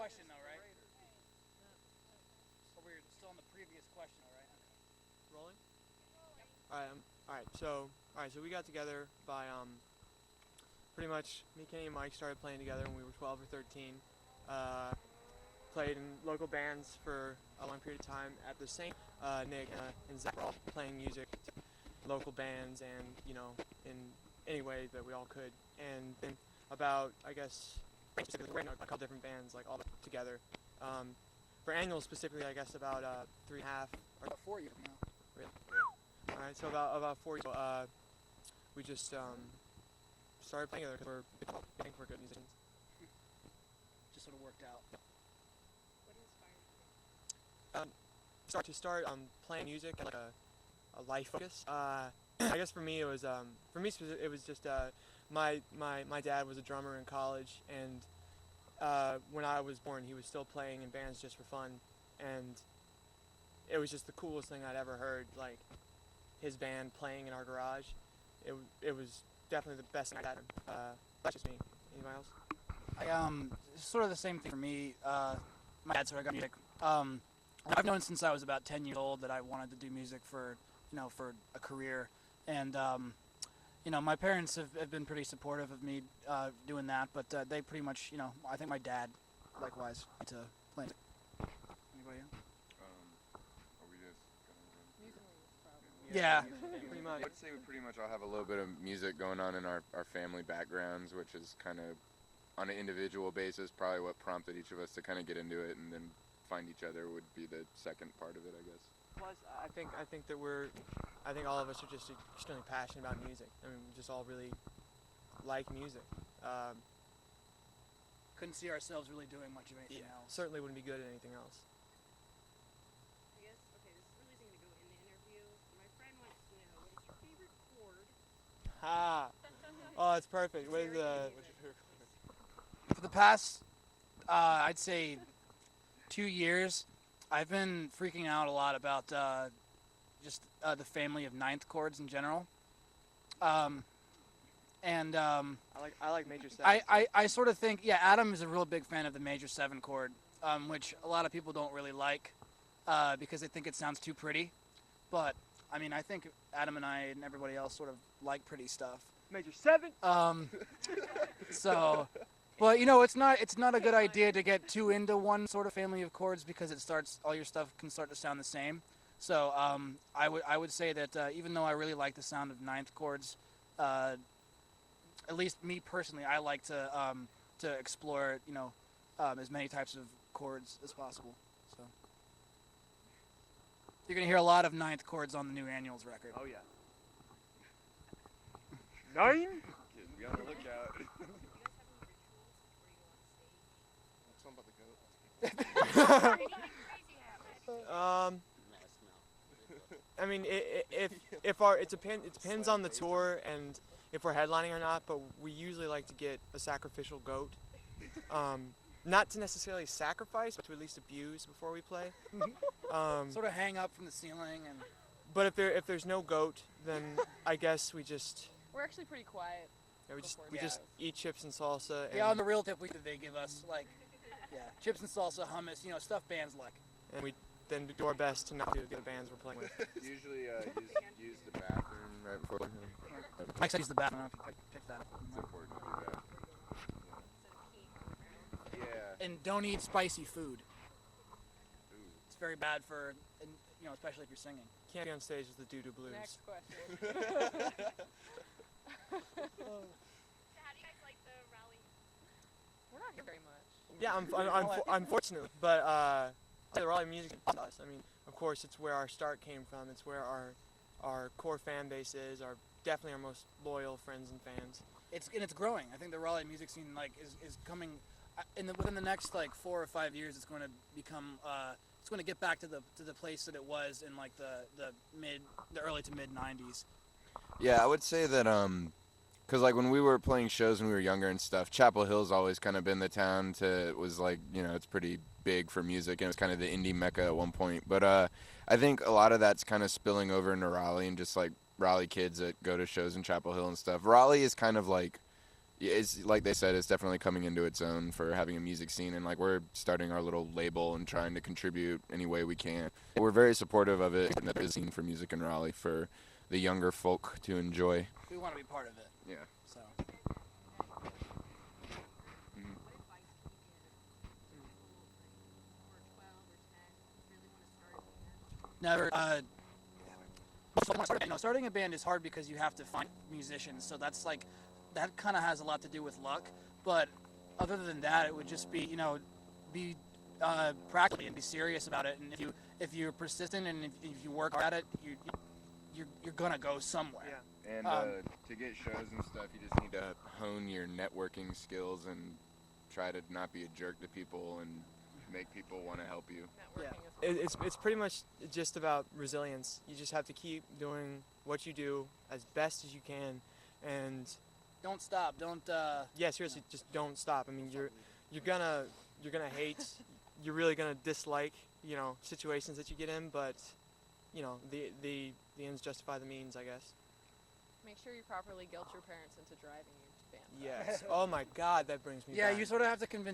question though, right? But we're still on the previous question, all right? Rolling? Alright, so we got together by, pretty much, me, Kenny, and Mike started playing together when we were 12 or 13. Played in local bands for a long period of time. At the same, Nick and Zach were all playing music, local bands, and, in any way that we all could. And then about, I guess, we're in a couple different bands, like, all together. For annual specifically, I guess about 3.5 or About 4 years now. really. Yeah. All right, so about 4 years ago, we just started playing together because we think we're good musicians. Just sort of worked out. What inspired you? Start playing music and like a life focus. I guess for me it was it was just my dad was a drummer in college, and when I was born he was still playing in bands just for fun, and it was just the coolest thing I'd ever heard, like his band playing in our garage. It was definitely the best thing I'd had. That's just me. Anybody else? Sort of the same thing for me. My dad sort of got music. I've known since I was about 10 years old that I wanted to do music for a career, and my parents have been pretty supportive of me doing that, but they pretty much, I think my dad, likewise, to play. Anybody else? Are we just gonna Yeah. Pretty I much. would say we pretty much all have a little bit of music going on in our family backgrounds, which is kind of, on an individual basis, probably what prompted each of us to kind of get into it, and then find each other would be the second part of it, I guess. Plus, I think all of us are just extremely passionate about music. I mean, we just all really like music. Couldn't see ourselves really doing much of anything else. Certainly wouldn't be good at anything else. I guess, okay, this really isn't going to go in the interview. My friend wants to know, what is your favorite chord? Ha! Oh, that's perfect. What is For the past, I'd say, 2 years, I've been freaking out a lot about just the family of ninth chords in general. I like major seven. I sort of think, yeah, Adam is a real big fan of the major 7 chord, which a lot of people don't really like because they think it sounds too pretty. But, I mean, I think Adam and I and everybody else sort of like pretty stuff. Major 7. So, but it's not a good idea to get too into one sort of family of chords because all your stuff can start to sound the same. So I would say that even though I really like the sound of ninth chords, at least me personally, I like to explore as many types of chords as possible. So you're gonna hear a lot of ninth chords on the new Annuals record. Oh yeah. 9. Be on the lookout. Do you guys have any rituals before you go on stage? Something about the goat. Anything crazy happen? I mean, it depends on the tour and if we're headlining or not. But we usually like to get a sacrificial goat, not to necessarily sacrifice, but to at least abuse before we play. Sort of hang up from the ceiling and. But if there's no goat, then I guess we just We're actually pretty quiet. we just eat chips and salsa. And, Yeah, on the real tip, they give us chips and salsa, hummus, stuff bands like. and we then do our best to not do the other bands we're playing with. Usually use the bathroom right before. Mike said use the bathroom. I don't know if you picked that up. It's important to do that. Yeah. And don't eat spicy food. Ooh. It's very bad for, especially if you're singing. Can't be on stage with the doo-doo blues. Next question. So how do you guys like the rally? We're not here very much. Yeah, I'm fortunate, but the Raleigh music is us. I mean, of course, it's where our start came from. It's where our core fan base is. Definitely our most loyal friends and fans. It's growing. I think the Raleigh music scene is coming within the next 4 or 5 years. It's going to become it's going to get back to the place that it was in the early to mid 90s. Yeah, I would say that because when we were playing shows when we were younger and stuff, Chapel Hill's always kind of been the town it's pretty big for music, and it was kind of the indie mecca at one point. But I think a lot of that's kind of spilling over into Raleigh, and just Raleigh kids that go to shows in Chapel Hill and stuff. Raleigh is kind of yeah, it's like they said, it's definitely coming into its own for having a music scene, and like we're starting our little label and trying to contribute any way we can. We're very supportive of it. And there is a scene for music in Raleigh for the younger folk to enjoy. We want to be part of it. Yeah. So. What advice can you give to people like who are 12 or 10 who really want to start a band? Never. Starting a band is hard because you have to find musicians. So that's like, that kind of has a lot to do with luck. But other than that, it would just be, be practical and be serious about it. And if you're persistent and if you work hard at it, you're gonna go somewhere. Yeah. And to get shows and stuff, you just need to hone your networking skills and try to not be a jerk to people and make people want to help you. Networking is It's pretty much just about resilience. You just have to keep doing what you do as best as you can, and Don't stop. Don't. yeah, seriously, just don't stop. I mean, you're gonna hate, you're really gonna dislike, situations that you get in, but the ends justify the means, I guess. Make sure you properly guilt your parents into driving you to band. Yes. Oh my God, that brings me Yeah, back. you sort of have to convince